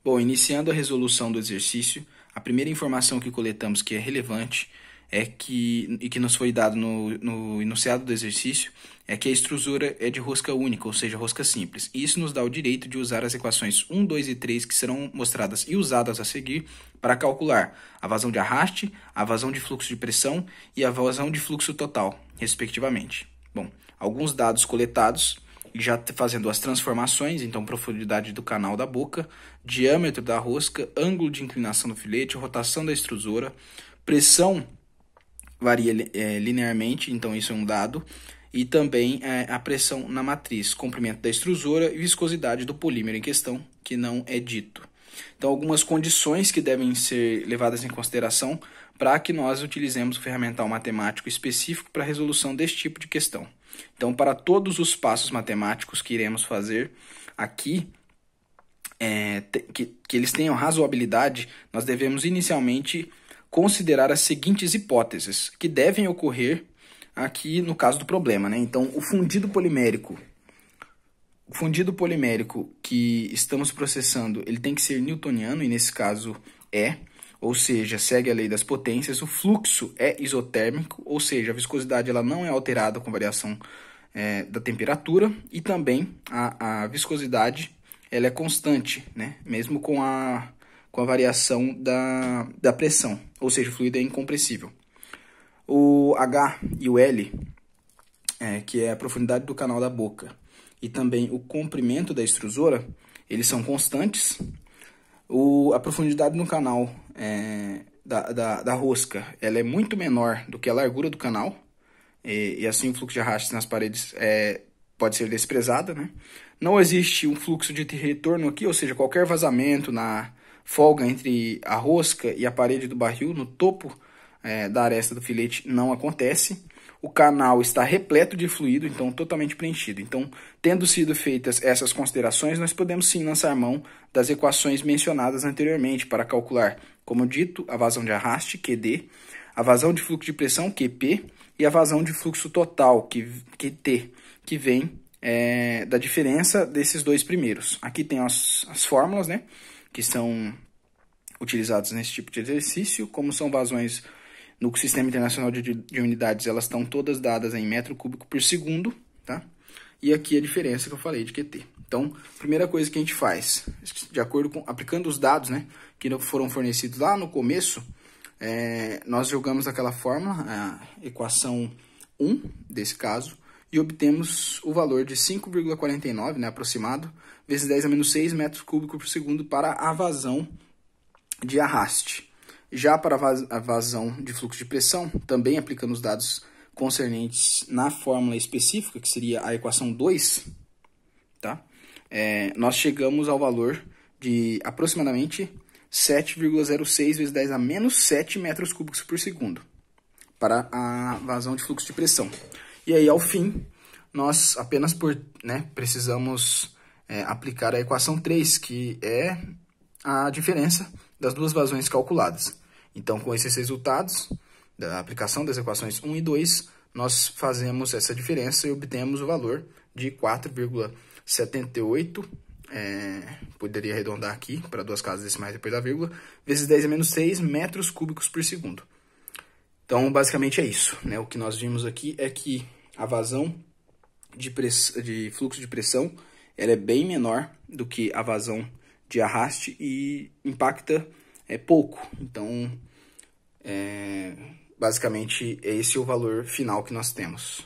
Bom, iniciando a resolução do exercício, a primeira informação que coletamos que é relevante e que nos foi dado no enunciado do exercício é que a extrusora é de rosca única, ou seja, rosca simples. E isso nos dá o direito de usar as equações 1, 2 e 3 que serão mostradas e usadas a seguir para calcular a vazão de arraste, a vazão de fluxo de pressão e a vazão de fluxo total, respectivamente. Bom, alguns dados coletados já fazendo as transformações, então profundidade do canal da boca, diâmetro da rosca, ângulo de inclinação do filete, rotação da extrusora, pressão varia linearmente, então isso é um dado, e também a pressão na matriz, comprimento da extrusora e viscosidade do polímero em questão, que não é dito. Então, algumas condições que devem ser levadas em consideração para que nós utilizemos o ferramental matemático específico para a resolução deste tipo de questão. Então, para todos os passos matemáticos que iremos fazer aqui, que eles tenham razoabilidade, nós devemos inicialmente considerar as seguintes hipóteses que devem ocorrer aqui no caso do problema, né? Então, o fundido polimérico que estamos processando, ele tem que ser newtoniano, e nesse caso ou seja, segue a lei das potências. O fluxo é isotérmico, ou seja, a viscosidade ela não é alterada com variação da temperatura, e também a viscosidade ela é constante, né? Mesmo com a variação da pressão, ou seja, o fluido é incompressível. O H e o L, que é a profundidade do canal da boca, e também o comprimento da extrusora, eles são constantes. A profundidade no canal da rosca ela é muito menor do que a largura do canal, e assim o fluxo de arraste nas paredes pode ser desprezado, né? Não existe um fluxo de retorno aqui, ou seja, qualquer vazamento na folga entre a rosca e a parede do barril, no topo da aresta do filete, não acontece. O canal está repleto de fluido, então totalmente preenchido. Então, tendo sido feitas essas considerações, nós podemos sim lançar mão das equações mencionadas anteriormente para calcular, como dito, a vazão de arraste, QD, a vazão de fluxo de pressão, QP, e a vazão de fluxo total, QT, que vem da diferença desses dois primeiros. Aqui tem as fórmulas, né, que são utilizadas nesse tipo de exercício, como são vazões no Sistema Internacional de Unidades, elas estão todas dadas em metro cúbico por segundo, tá? E aqui a diferença que eu falei de QT. Então, primeira coisa que a gente faz, de acordo com, aplicando os dados, né, que foram fornecidos lá no começo, nós jogamos aquela fórmula, a equação 1, desse caso, e obtemos o valor de 5,49, né, aproximado, vezes 10 a menos 6 metros cúbicos por segundo para a vazão de arraste. Já para a vazão de fluxo de pressão, também aplicando os dados concernentes na fórmula específica, que seria a equação 2, tá? Nós chegamos ao valor de aproximadamente 7,06 vezes 10 a menos 7 metros cúbicos por segundo para a vazão de fluxo de pressão. E aí, ao fim, nós apenas precisamos aplicar a equação 3, que é a diferença das duas vazões calculadas. Então, com esses resultados da aplicação das equações 1 e 2, nós fazemos essa diferença e obtemos o valor de 4,78, poderia arredondar aqui para duas casas decimais depois da vírgula, vezes 10 a menos 6 metros cúbicos por segundo. Então, basicamente é isso, né? O que nós vimos aqui é que a vazão de fluxo de pressão ela é bem menor do que a vazão de arraste e impacta pouco. Então, basicamente, esse é o valor final que nós temos.